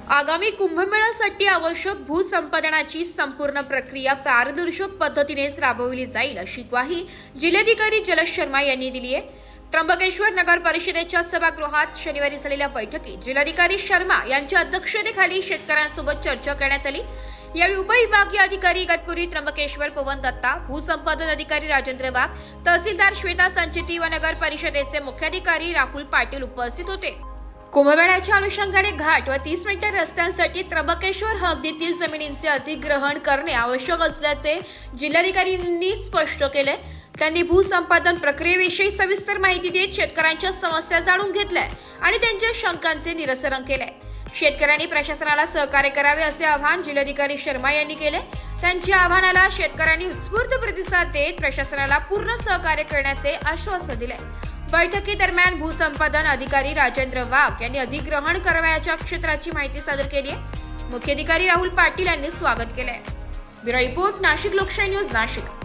आगामी कुंभमेळ्यासाठी आवश्यक भूसंपादनाची संपूर्ण प्रक्रिया पारदर्शक पद्धतीनेच राबवली जाईल अशी ग्वाही जिल्हाधिकारी जलज शर्मा यांनी दिली आहे। त्र्यंबकेश्वर नगर परिषदेच्या सभागृहात शनिवारी झालेल्या बैठकीत जिल्हाधिकारी शर्मा यांच्या अध्यक्षतेखाली शेतकऱ्यांसोबत चर्चा करण्यात आली। यावेळी उपविभागीय अधिकारी इगतपुरी त्र्यंबकेश्वर पवन दत्ता, भूसंपादन अधिकारी राजेंद्र वाघ, तहसीलदार श्वेता संचेती व नगर परिषदेचे मुख्याधिकारी राहुल पाटील उपस्थित होते। कुंभमेळ्याच्या अनुषंगाने घाट व 30 मीटर रस्त्यांसाठी त्र्यंबकेश्वर हद्दीतील जमिनींचे अधिग्रहण करणे आवश्यक असल्याचे जिल्हाधिकाऱ्यांनी स्पष्ट केले। त्यांनी भूसंपादन प्रक्रियेविषयी सविस्तर माहिती देत शेतकऱ्यांच्या समस्या जाणून घेतल्या आणि त्यांच्या शंकांचे निरसन केले। शेतकऱ्यांनी प्रशासनाला सहकार्य करावे असे आवाहन जिल्हाधिकारी शर्मा यांनी केले। त्यांच्या आवाहनाला शेतकऱ्यांनी उत्स्फूर्त प्रतिसाद देत प्रशासनाला पूर्ण सहकार्य करण्याचे आश्वासन दिले। बैठकीदरम्यान भूसंपादन अधिकारी राजेंद्र वाघ यांनी अधिग्रहण करावयाच्या क्षेत्राची माहिती सादर केली आहे। मुख्याधिकारी राहुल पाटील यांनी स्वागत केले। ब्युरो रिपोर्ट, नाशिक लोकशाही न्यूज, नाशिक।